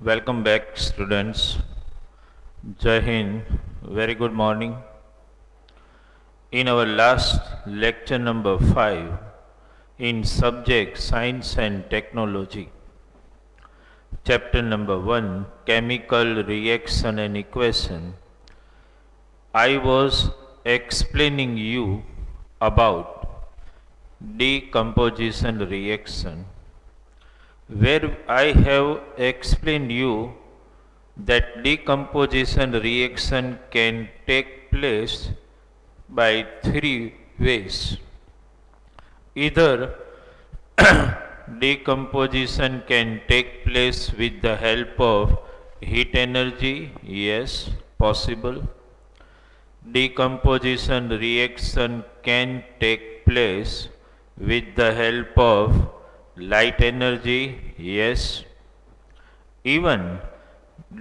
Welcome back, students. Jai Hind. Very good morning. In our last lecture number 5, in subject Science and Technology, chapter number 1, Chemical Reaction and Equation, I was explaining you about decomposition reaction, where I have explained you that decomposition reaction can take place by three ways. Either decomposition can take place with the help of heat energy, yes, possible. Decomposition reaction can take place with the help of light energy, yes. Even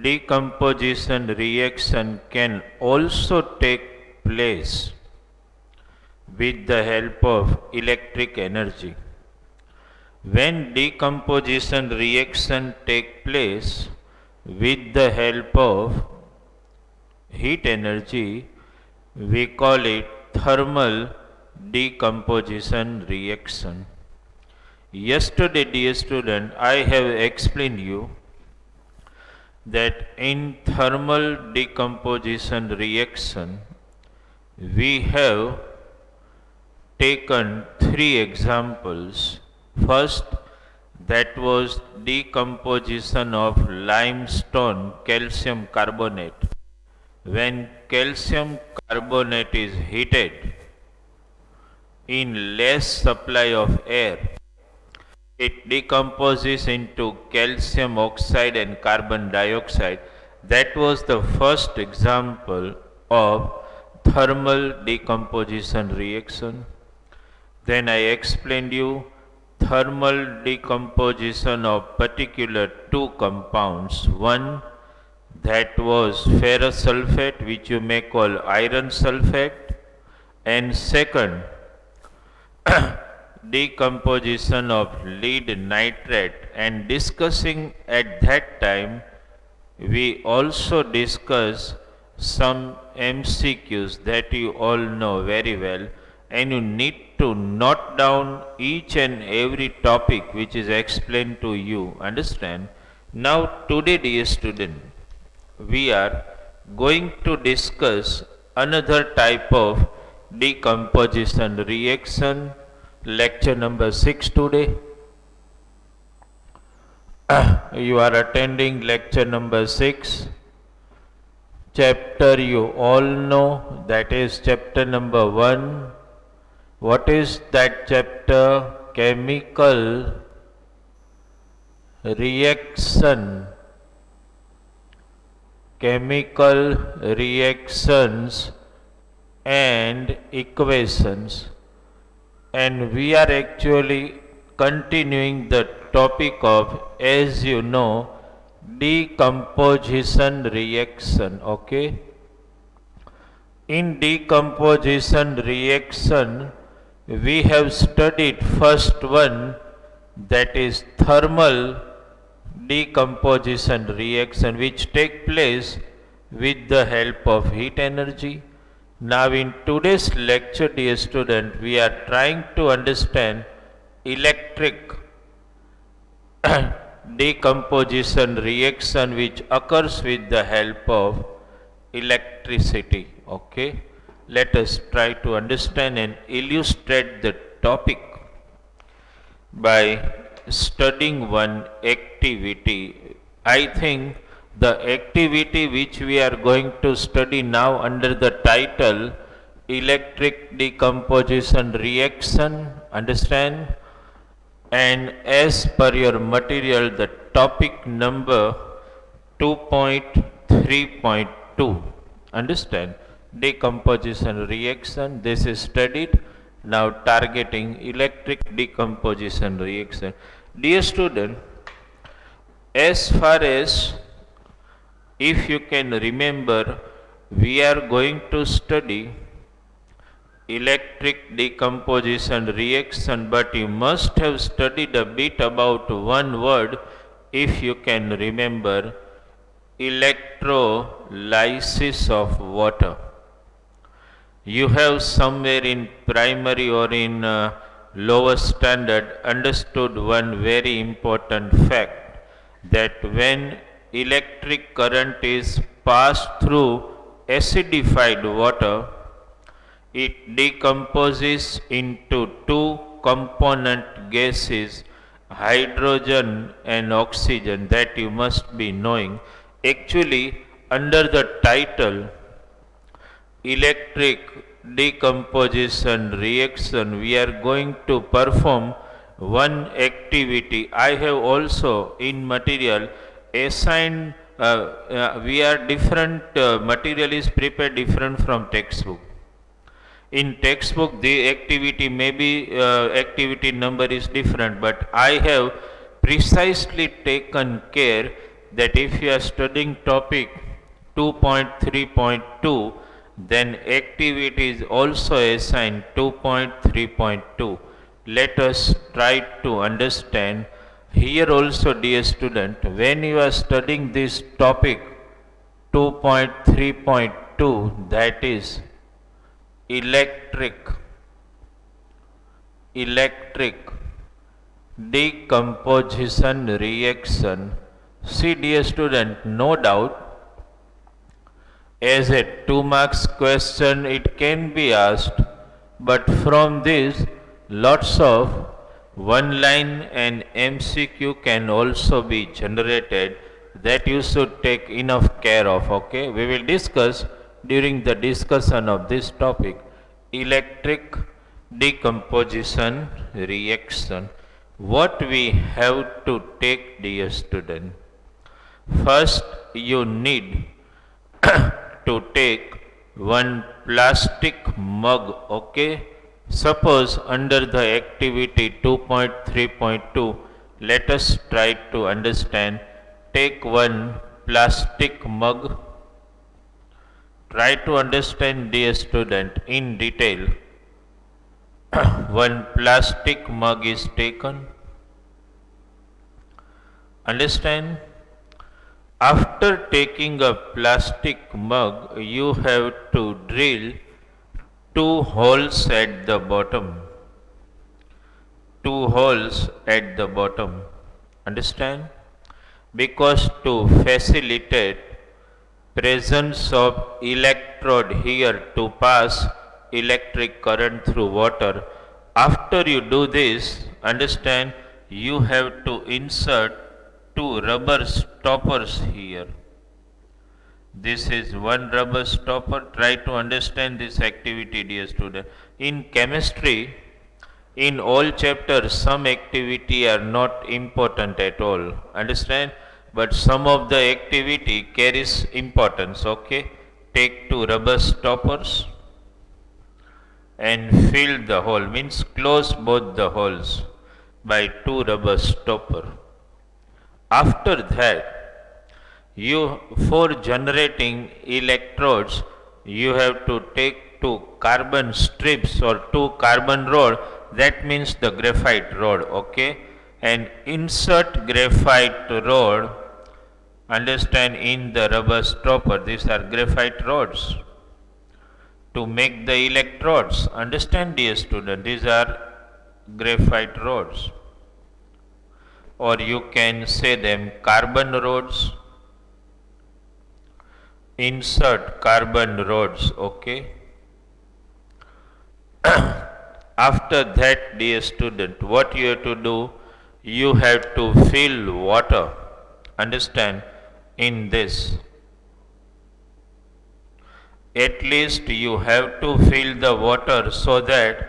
decomposition reaction can also take place with the help of electric energy. When decomposition reaction take place with the help of heat energy, we call it thermal decomposition reaction. Yesterday, dear student, I have explained you that in thermal decomposition reaction, we have taken three examples. First, that was decomposition of limestone calcium carbonate. When calcium carbonate is heated in less supply of air, it decomposes into calcium oxide and carbon dioxide. That was the first example of thermal decomposition reaction. Then I explained you thermal decomposition of particular two compounds. One, that was ferrous sulfate, which you may call iron sulfate, and second, decomposition of lead nitrate. And discussing at that time, we also discuss some MCQs that you all know very well, and you need to note down each and every topic which is explained to you. Understand? Now today, dear student, we are going to discuss another type of decomposition reaction, lecture number 6 today. You are attending lecture number 6. Chapter you all know, that is chapter number 1. What is that chapter? Chemical reaction. Chemical reactions and equations. And we are actually continuing the topic of, as you know, decomposition reaction. Okay? In decomposition reaction, we have studied first one, that is thermal decomposition reaction, which take place with the help of heat energy. Now in today's lecture, dear student, we are trying to understand electric decomposition reaction which occurs with the help of electricity. Okay, let us try to understand and illustrate the topic by studying one activity. I think the activity which we are going to study now under the title electric decomposition reaction, understand? And as per your material, the topic number 2.3.2, understand? Decomposition reaction, this is studied. Now targeting electric decomposition reaction. Dear student, as far as, if you can remember, we are going to study electric decomposition reaction, but you must have studied a bit about one word if you can remember, electrolysis of water. You have somewhere in primary or in lower standard understood one very important fact, that when electric current is passed through acidified water, it decomposes into two component gases, hydrogen and oxygen, that you must be knowing. Actually, under the title electric decomposition reaction, we are going to perform one activity. I have also in material assigned, we are different, material is prepared different from textbook. In textbook the activity may be, activity number is different, but I have precisely taken care that if you are studying topic 2.3.2, then activity is also assigned 2.3.2. Let us try to understand here also, dear student, when you are studying this topic 2.3.2, that is electric decomposition reaction. See, dear student, no doubt as a 2 marks question it can be asked, but from this lots of one line and MCQ can also be generated, that you should take enough care of. Okay, we will discuss during the discussion of this topic electric decomposition reaction. What we have to take, dear student, first you need to take one plastic mug. Okay, suppose under the activity 2.3.2, let us try to understand. Take one plastic mug. Try to understand, dear student, in detail. One plastic mug is taken. Understand? After taking a plastic mug, you have to drill two holes at the bottom. Two holes at the bottom. Understand? Because to facilitate presence of electrode here to pass electric current through water, after you do this, understand, you have to insert two rubber stoppers here. This is one rubber stopper. Try to understand this activity, dear student. In chemistry, in all chapters, some activity are not important at all. Understand? But some of the activity carries importance. Okay? Take two rubber stoppers and fill the hole. Means close both the holes by two rubber stopper. After that, you, for generating electrodes, you have to take two carbon strips or two carbon rod, that means the graphite rod. Okay, and insert graphite rod, understand, in the rubber stopper. These are graphite rods to make the electrodes. Understand, dear student, these are graphite rods, or you can say them carbon rods. Insert carbon rods. Okay. After that, dear student, what you have to do, you have to fill water. Understand, in this. At least you have to fill the water so that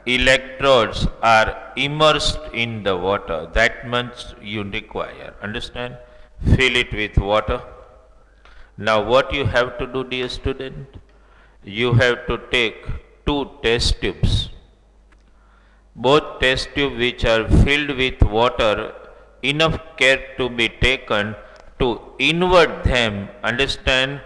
electrodes are immersed in the water. That much you require. Understand? Fill it with water. Now what you have to do, dear student? You have to take two test tubes. Both test tubes which are filled with water, enough care to be taken to invert them. Understand?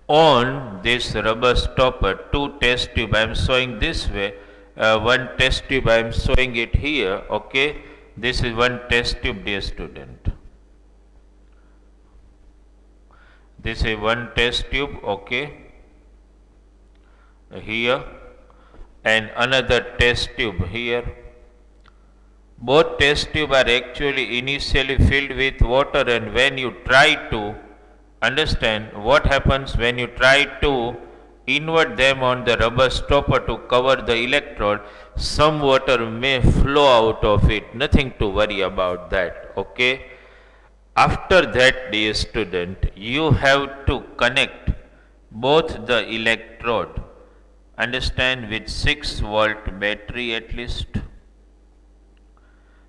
On this rubber stopper, two test tube I am showing this way. One test tube I am showing it here. Okay. This is one test tube, dear student. This is one test tube, okay, here, and another test tube here. Both test tubes are actually initially filled with water, and when you try to understand what happens when you try to invert them on the rubber stopper to cover the electrode, some water may flow out of it. Nothing to worry about that, okay. After that, dear student, you have to connect both the electrode, understand, with 6-volt battery at least.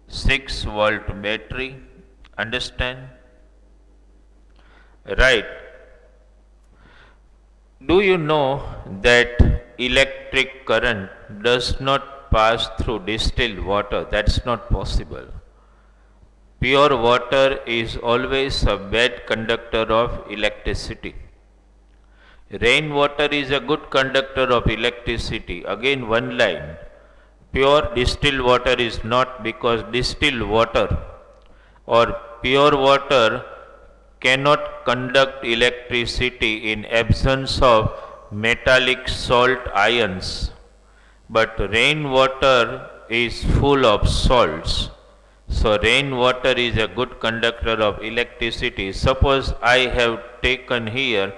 6-volt battery, understand? Right. Do you know that electric current does not pass through distilled water? That's not possible. Pure water is always a bad conductor of electricity. Rainwater is a good conductor of electricity. Again, one line. Pure distilled water is not, because distilled water or pure water cannot conduct electricity in absence of metallic salt ions. But rainwater is full of salts. So rainwater is a good conductor of electricity. Suppose I have taken here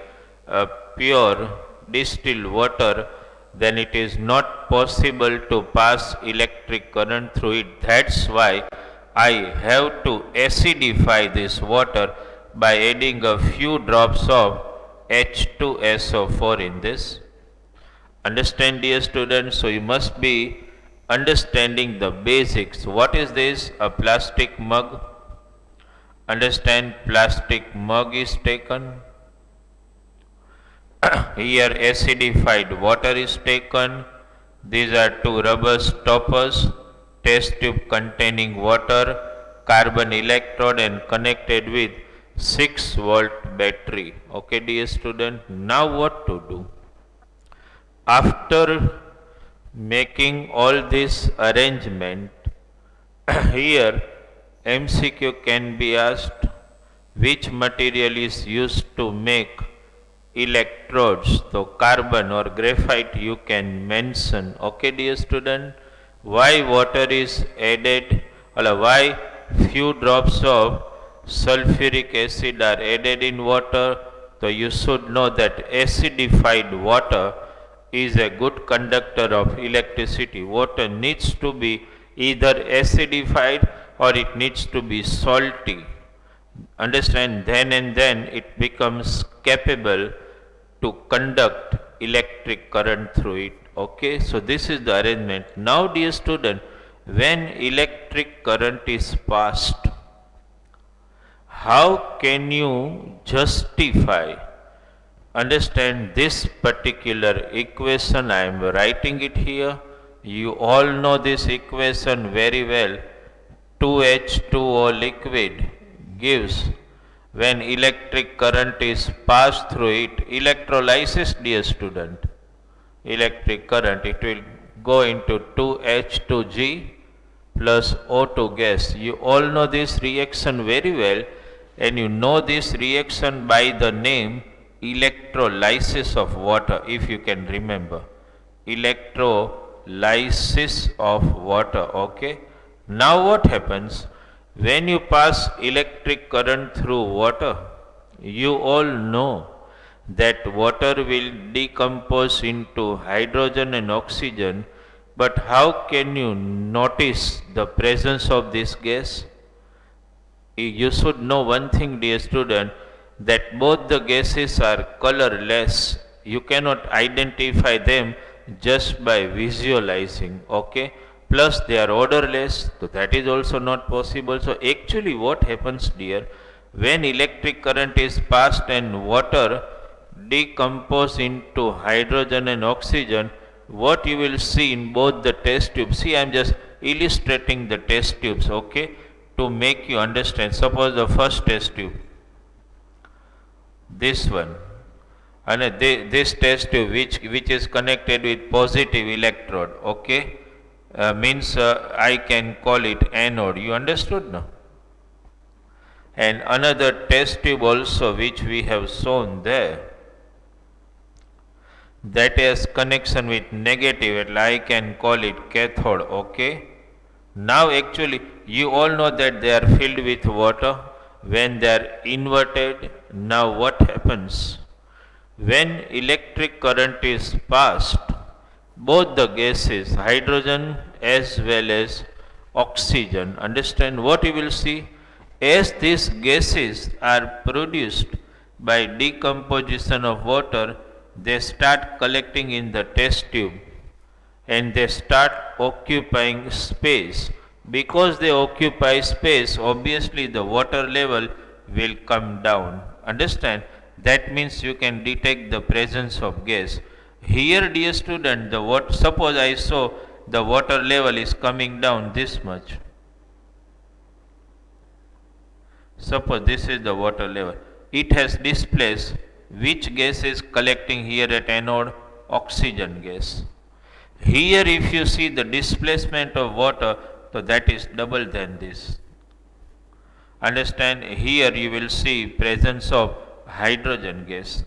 a pure distilled water, then it is not possible to pass electric current through it. That's why I have to acidify this water by adding a few drops of H2SO4 in this. Understand, dear students? So you must be understanding the basics. What is this? A plastic mug. Understand, plastic mug is taken. Here acidified water is taken. These are two rubber stoppers, test tube containing water, carbon electrode, and connected with 6-volt battery. Okay, dear student. Now what to do? After making all this arrangement, here MCQ can be asked, which material is used to make electrodes? So carbon or graphite you can mention. Okay, dear student. Why water is added, or why few drops of sulfuric acid are added in water? So you should know that acidified water is a good conductor of electricity. Water needs to be either acidified or it needs to be salty. Understand, then and then it becomes capable to conduct electric current through it. Okay, so this is the arrangement. Now, dear student, when electric current is passed, how can you justify? Understand this particular equation. I am writing it here. You all know this equation very well. 2H2O liquid gives, when electric current is passed through it, electrolysis, dear student. Electric current, it will go into 2H2G plus O2 gas. You all know this reaction very well, and you know this reaction by the name electrolysis of water, if you can remember. Electrolysis of water, okay. Now what happens when you pass electric current through water? You all know that water will decompose into hydrogen and oxygen, but how can you notice the presence of this gas? You should know one thing, dear student, that both the gases are colorless. You cannot identify them just by visualizing, okay. Plus they are odorless, so that is also not possible. So actually what happens, dear, when electric current is passed and water decompose into hydrogen and oxygen, what you will see in both the test tubes. See, I am just illustrating the test tubes, okay, to make you understand. Suppose the first test tube, this one, and this test tube which is connected with positive electrode, okay, means I can call it anode. You understood now? And another test tube also which we have shown there, that has connection with negative, and I can call it cathode. Okay. Now actually you all know that they are filled with water. When they are inverted, now what happens? When electric current is passed, both the gases, hydrogen as well as oxygen, understand what you will see? As these gases are produced by decomposition of water, they start collecting in the test tube and they start occupying space. Because they occupy space, obviously the water level will come down. Understand? That means you can detect the presence of gas. Here, dear student, suppose I saw the water level is coming down this much. Suppose this is the water level. It has displaced which gas is collecting here at anode? Oxygen gas. Here if you see the displacement of water, so that is double than this. Understand? Here you will see presence of hydrogen gas.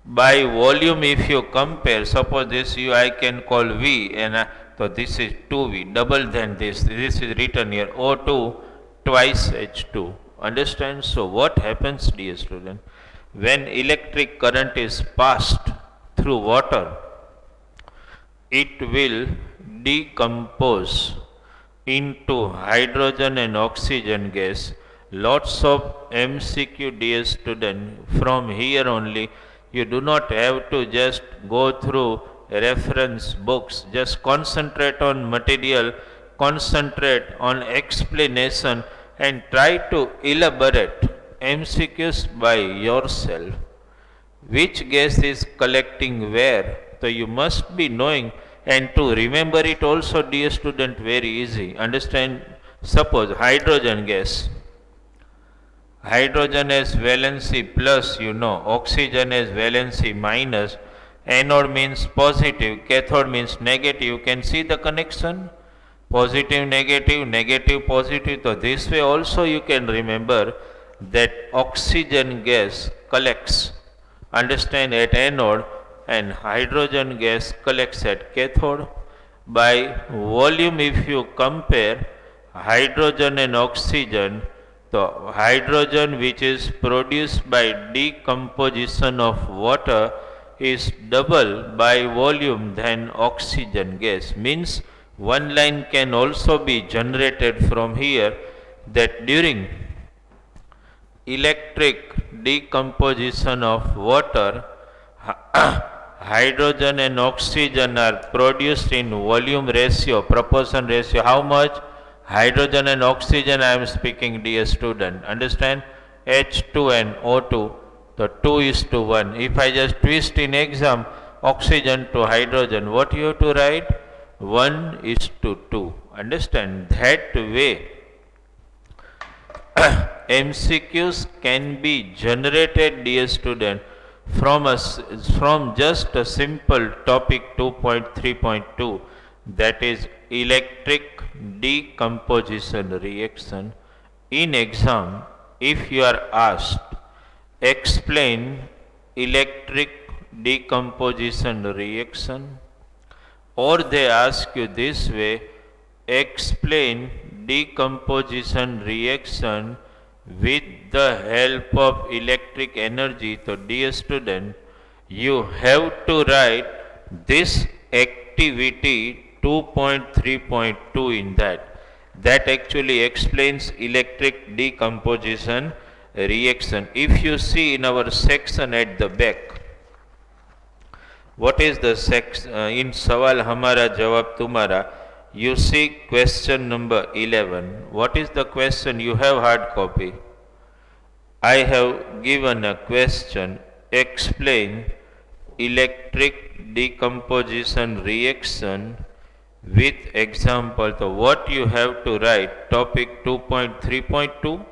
By volume if you compare, suppose this you I can call V, and so this is 2V, double than this. This is written here O2 twice H2. Understand? So what happens, dear student? When electric current is passed through water, it will decompose into hydrogen and oxygen gas. Lots of MCQ, dear student. From here only, you do not have to just go through reference books. Just concentrate on material, concentrate on explanation, and try to elaborate MCQs by yourself. Which gas is collecting where? So you must be knowing, and to remember it also, dear student, very easy. Understand? Suppose hydrogen gas. Hydrogen has valency plus, oxygen has valency minus. Anode means positive, cathode means negative. You can see the connection? Positive, negative, negative, positive. So this way also you can remember that oxygen gas collects, understand, at anode, and hydrogen gas collects at cathode. By volume if you compare hydrogen and oxygen, the hydrogen which is produced by decomposition of water is double by volume than oxygen gas. Means one line can also be generated from here, that during electric decomposition of water, hydrogen and oxygen are produced in volume ratio, proportion ratio. How much? Hydrogen and oxygen I am speaking, dear student. Understand? H2 and O2, the 2:1. If I just twist in exam, oxygen to hydrogen, what you have to write? 1:2. Understand? That way MCQs can be generated, dear student, from just a simple topic 2.3.2, that is electric decomposition reaction. In exam, if you are asked, explain electric decomposition reaction, or they ask you this way, explain decomposition reaction with the help of electric energy. So dear student, you have to write this activity 2.3.2 in that. That actually explains electric decomposition reaction. If you see in our section at the back, what is the section? In Sawal Hamara Jawab Tumara, you see question number 11. What is the question? You have hard copy. I have given a question. Explain electric decomposition reaction with example. So what you have to write? Topic 2.3.2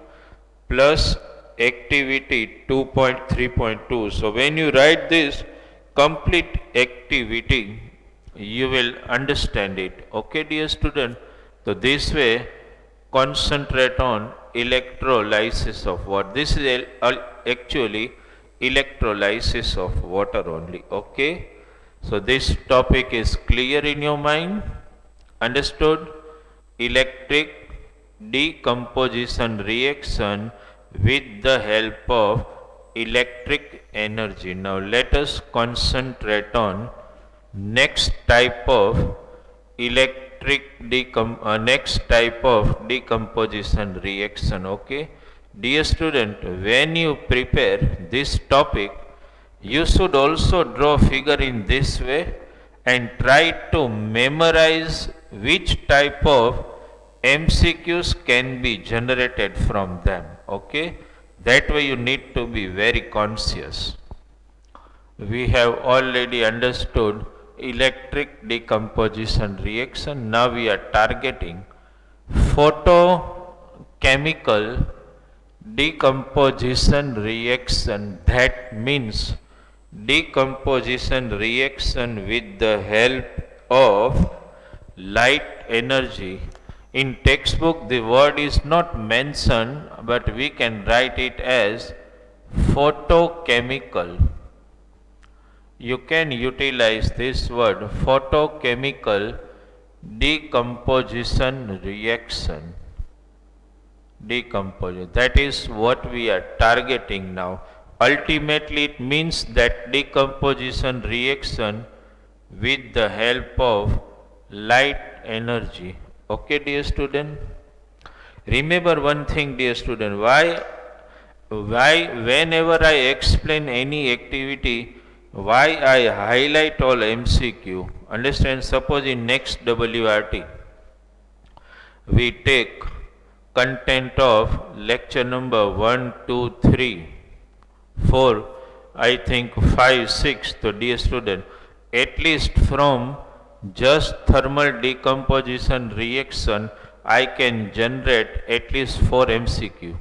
plus activity 2.3.2. So when you write this complete activity, you will understand it. Okay, dear student? So this way, concentrate on electrolysis of water. This is actually electrolysis of water only. Okay. So this topic is clear in your mind. Understood? Electric decomposition reaction with the help of electric energy. Now let us concentrate on next type of next type of decomposition reaction. Okay, dear student, when you prepare this topic, you should also draw figure in this way and try to memorize which type of MCQs can be generated from them. Okay, that way you need to be very conscious. We have already understood electric decomposition reaction. Now we are targeting photochemical decomposition reaction. That means decomposition reaction with the help of light energy. In textbook the word is not mentioned, but we can write it as photochemical. You can utilize this word, photochemical decomposition reaction. Decomposition, that is what we are targeting now. Ultimately it means that decomposition reaction with the help of light energy. Okay, dear student? Remember one thing, dear student, why whenever I explain any activity, why I highlight all MCQ? Understand? Suppose in next WRT we take content of lecture number 1, 2, 3, 4, I think 5, 6. So dear student, at least from just thermal decomposition reaction I can generate at least 4 MCQ.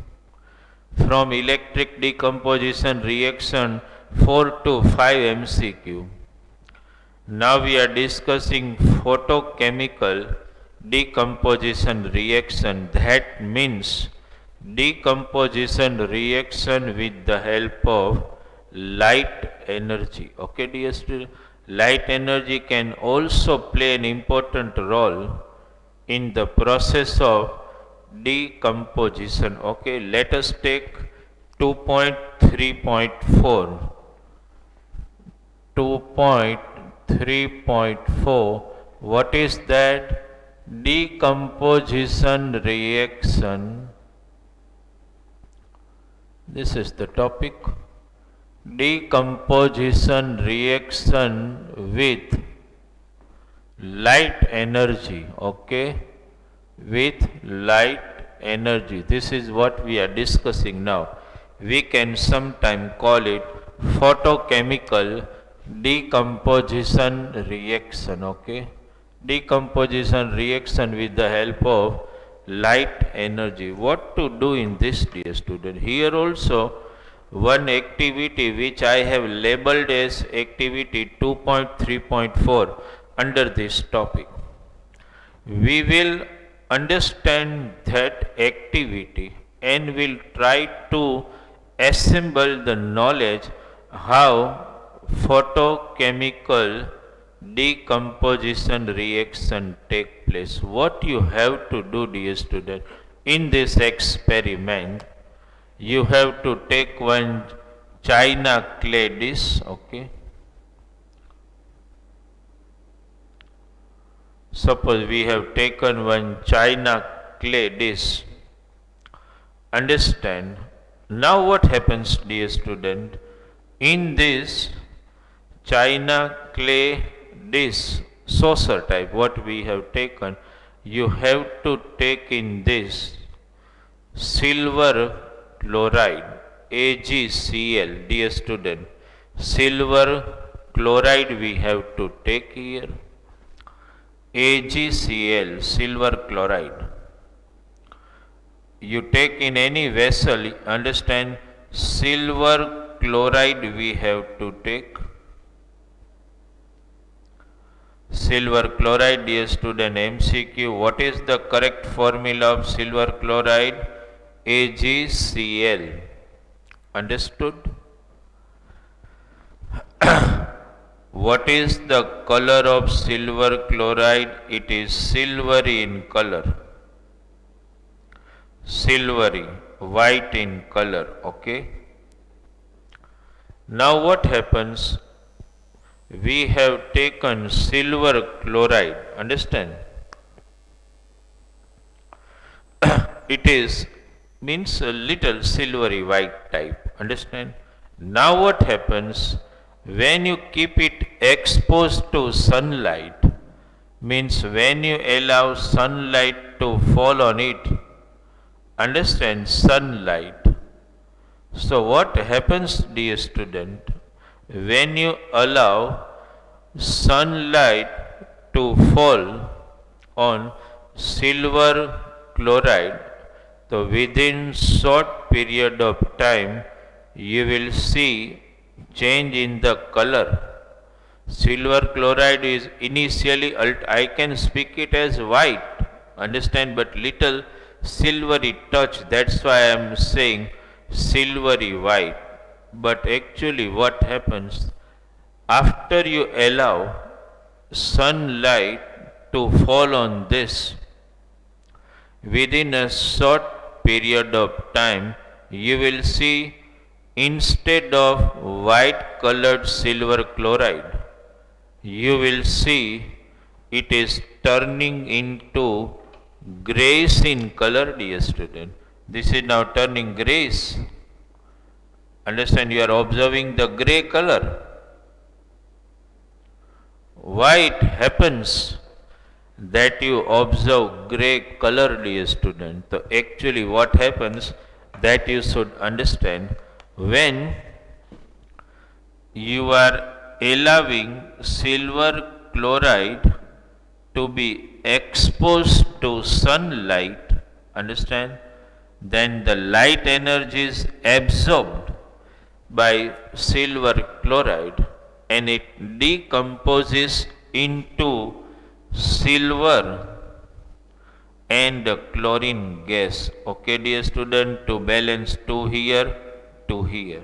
From electric decomposition reaction 4 to 5 MCQ. Now we are discussing photochemical decomposition reaction. That means decomposition reaction with the help of light energy. Okay, dear student? Light energy can also play an important role in the process of decomposition. Okay, let us take 2.3.4. 2.3.4. What is that? Decomposition reaction. This is the topic. Decomposition reaction with light energy. Okay, with light energy. This is what we are discussing now. We can sometime call it photochemical decomposition reaction. Okay, decomposition reaction with the help of light energy. What to do in this, dear student? Here also one activity which I have labeled as activity 2.3.4 under this topic. We will understand that activity and will try to assemble the knowledge how photochemical decomposition reaction take place. What you have to do, dear student, in this experiment, you have to take one china clay dish. Okay, suppose we have taken one china clay dish. Understand? Now what happens, dear student? In this china clay dish, saucer type, what we have taken, you have to take in this silver chloride, AgCl, dear student. Silver chloride we have to take here, AgCl, silver chloride. You take in any vessel, understand, silver chloride we have to take. Silver chloride, dear student, MCQ. What is the correct formula of silver chloride? AgCl. Understood? What is the color of silver chloride? It is silvery in color. Silvery, white in color. Okay. Now what happens? We have taken silver chloride. Understand? It is means a little silvery white type. Understand? Now what happens when you keep it exposed to sunlight? Means when you allow sunlight to fall on it. Understand? Sunlight. So what happens, dear student, when you allow sunlight to fall on silver chloride, so within short period of time you will see change in the color. Silver chloride is initially, I can speak it as white, understand, but little silvery touch, that's why I am saying silvery white. But actually what happens, after you allow sunlight to fall on this, within a short period of time you will see instead of white colored silver chloride, you will see it is turning into grayish in color, dear student. This is now turning grayish. Understand, you are observing the gray color. Why it happens that you observe gray color, dear student? So actually what happens that you should understand, when you are allowing silver chloride to be exposed to sunlight, understand, then the light energy is absorbed by silver chloride and it decomposes into silver and chlorine gas. Okay, dear student, to balance 2 here, 2 here.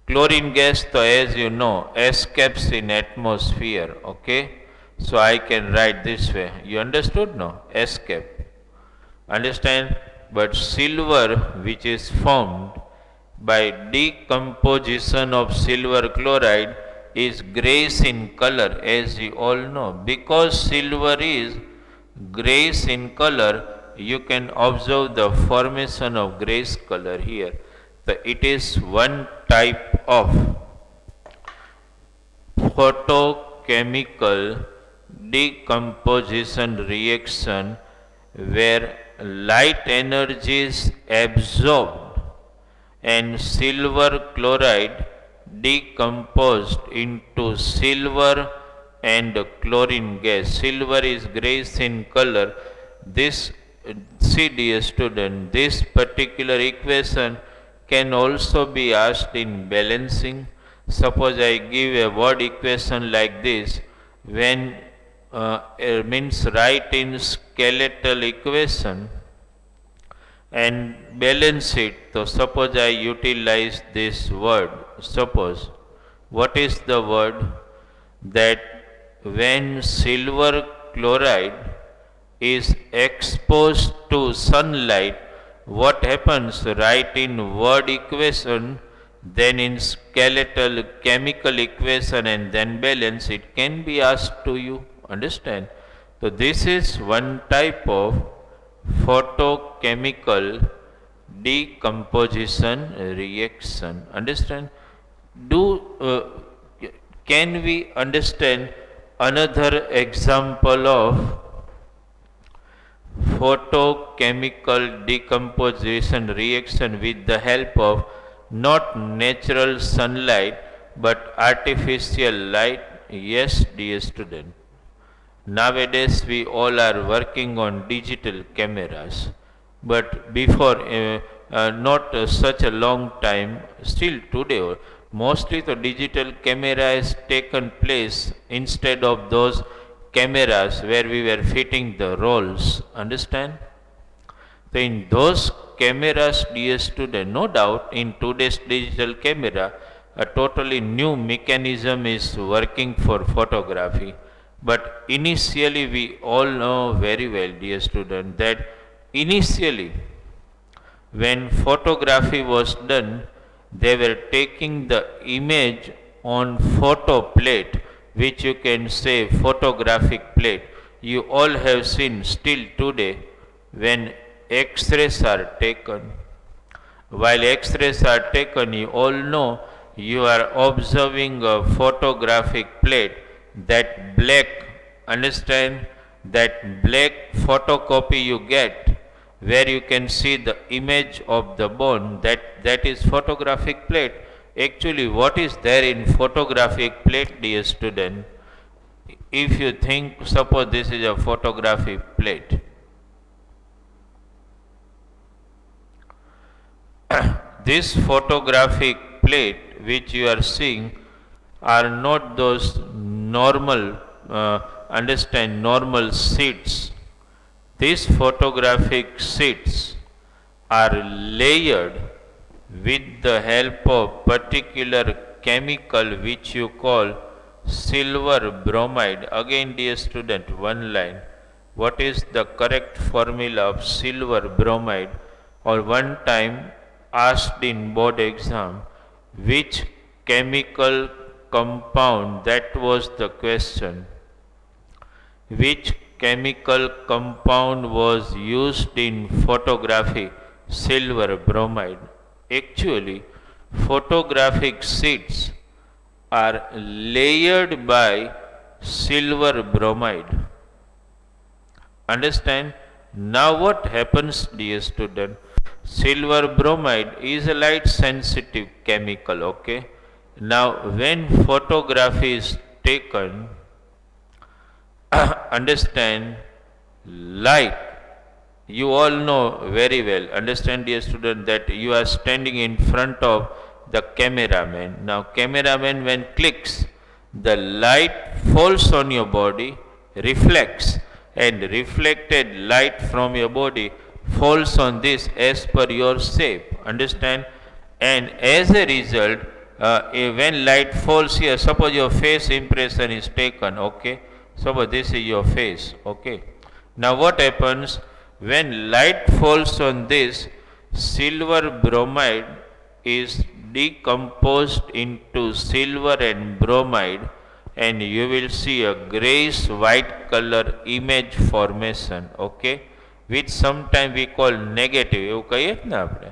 Chlorine gas, so as you know, escapes in atmosphere. Okay, so I can write this way. You understood? No? Escape. Understand? But silver, which is formed by decomposition of silver chloride, is grayish in color, as you all know. Because silver is grayish in color, you can observe the formation of grayish color here. So it is one type of photochemical decomposition reaction where light energy is absorbed and silver chloride decomposed into silver and chlorine gas. Silver is grayish in color. This, see dear student, this particular equation can also be asked in balancing. Suppose I give a word equation like this, when means write in skeletal equation and balance it. So suppose I utilize this word. Suppose, what is the word? That when silver chloride is exposed to sunlight, what happens? Write in word equation, then in skeletal chemical equation and then balance. It can be asked to you. Understand? So this is one type of photochemical decomposition reaction. Understand? Can we understand another example of photochemical decomposition reaction with the help of not natural sunlight but artificial light? Yes, dear student. Nowadays we all are working on digital cameras, but before not such a long time, still today, mostly the digital camera has taken place instead of those cameras where we were fitting the rolls. Understand? So in those cameras, dear student, no doubt in today's digital camera, a totally new mechanism is working for photography. But initially, we all know very well, dear student, that initially, when photography was done, they were taking the image on photo plate, which you can say photographic plate. You all have seen still today when X-rays are taken. While X-rays are taken, you all know you are observing a photographic plate, that black, understand, that black photocopy you get, where you can see the image of the bone, that is photographic plate. Actually, what is there in photographic plate, dear student? If you think, suppose this is a photographic plate. This photographic plate which you are seeing are not those normal, normal sheets. These photographic sheets are layered with the help of particular chemical which you call silver bromide. Again, dear student, one line. What is the correct formula of silver bromide? Or one time asked in board exam, which chemical compound, that was the question. Which chemical compound was used in photography? Silver bromide. Actually, photographic sheets are layered by silver bromide. Understand? Now what happens, dear student? Silver bromide is a light sensitive chemical, okay? Now when photography is taken, understand, light, you all know very well, understand, dear student, that you are standing in front of the cameraman. Now cameraman when clicks, the light falls on your body, reflects, and reflected light from your body falls on this as per your shape, understand, and as a result, when light falls here, suppose your face impression is taken, okay, suppose this is your face, okay. Now what happens when light falls on this, silver bromide is decomposed into silver and bromide, and you will see a grayish white color image formation, okay, which sometimes we call negative. એવું કહીએ જ ને આપણે,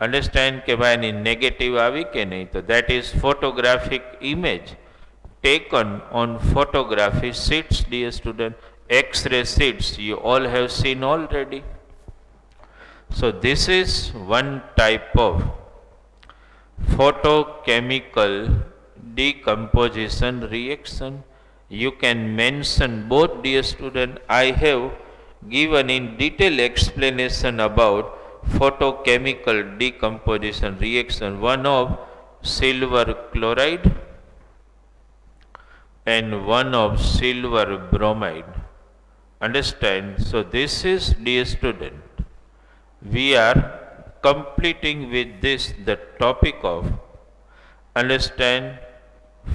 understand કે ભાઈ એની negative આવી કે નહીં, તો that is photographic image taken on photography sheets, dear student, X-ray sheets you all have seen already. So this is one type of photochemical decomposition reaction. You can mention both, dear student. I have given in detail explanation about photochemical decomposition reaction, one of silver chloride and one of silver bromide. Understand? So this is, dear student, we are completing with this the topic of, understand,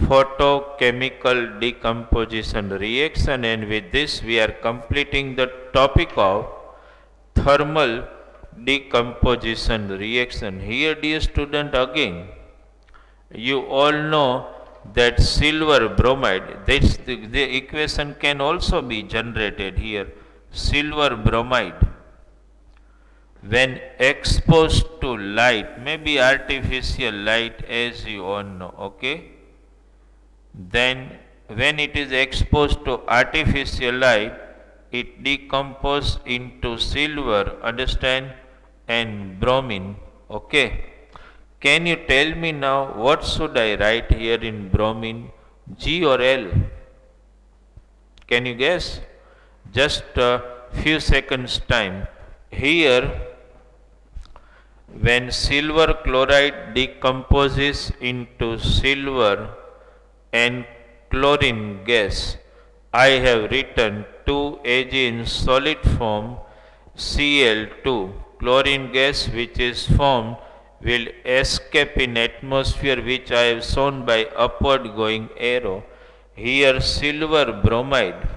photochemical decomposition reaction, and with this we are completing the topic of thermal decomposition reaction. Here, dear student, again you all know that silver bromide, this, the equation can also be generated here. Silver bromide, when exposed to light, maybe artificial light, as you all know, okay, then when it is exposed to artificial light, it decomposes into silver, understand, and bromine, okay. Can you tell me now what should I write here in bromine, G or L? Can you guess? Just a few seconds time. Here, when silver chloride decomposes into silver and chlorine gas, I have written 2Ag in solid form Cl2. Chlorine gas which is formed will escape in atmosphere, which I have shown by upward going arrow. Here silver bromide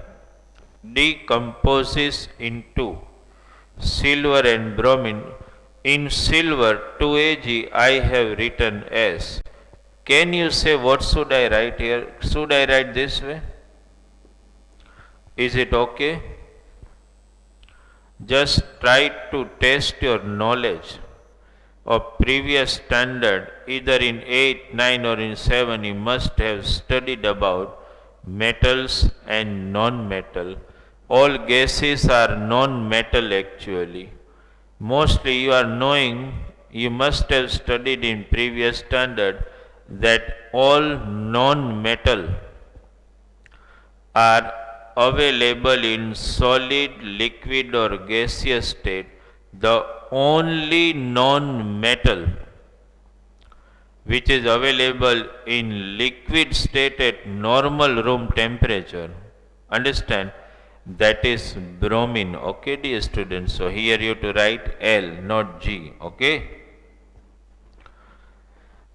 decomposes into silver and bromine. In silver 2Ag I have written as. Can you say what should I write here? Should I write this way? Is it okay? Just try to test your knowledge of previous standard. Either in 8, 9 or in 7 you must have studied about metals and non-metal. All gases are non-metal actually. Mostly you are knowing, you must have studied in previous standard that all non-metal are available in solid, liquid or gaseous state. The only non-metal which is available in liquid state at normal room temperature, understand, that is bromine. Okay dear students, so here you have to write L, not G. Okay,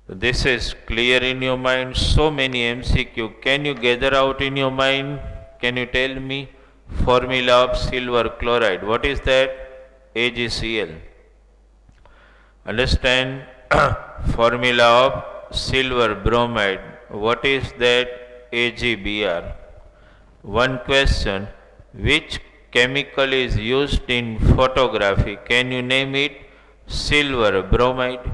this is clear in your mind. So many MCQ. Can you gather out in your mind? Can you tell me formula of silver chloride? What is that? AgCl. Understand formula of silver bromide. What is that? AgBr. One question. Which chemical is used in photography? Can you name it? Silver bromide.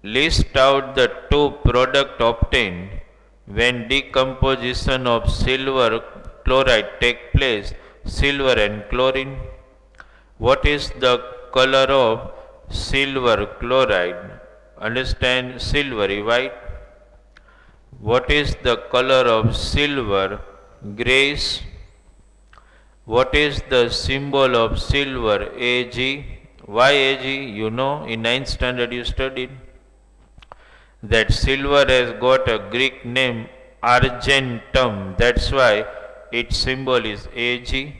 List out the two products obtained when decomposition of silver chloride take place, silver and chlorine. What is the color of silver chloride? Understand, silvery white. What is the color of silver? Grayish. What is the symbol of silver? Ag. Why Ag? You know, in 9th standard you studied that silver has got a Greek name argentum. That's why its symbol is Ag.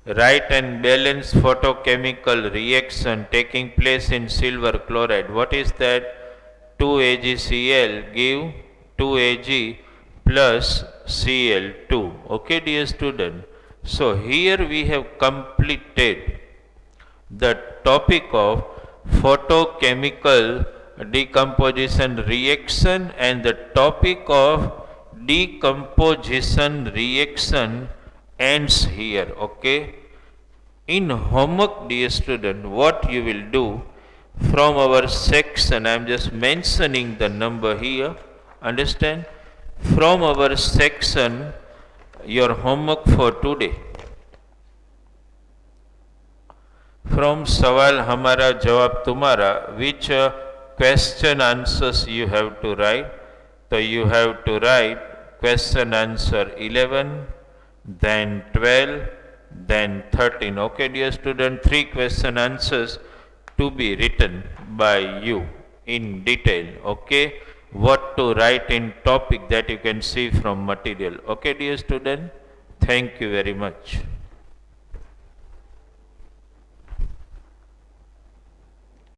Write and balance photochemical reaction taking place in silver chloride. What is that? 2AgCl give 2Ag plus Cl2. Okay dear student. So here we have completed the topic of photochemical decomposition reaction, and the topic of decomposition reaction ends here. Okay. In homework dear student, what you will do from our section, I am just mentioning the number here, understand, from our section your homework for today, from सवाल हमारा जवाब तुम्हारा, which question answers you have to write. So you have to write question answer 11, then 12, then 13. Okay dear student, 3 question answers to be written by you in detail. Okay, what to write in topic that you can see from material. Okay dear student, thank you very much.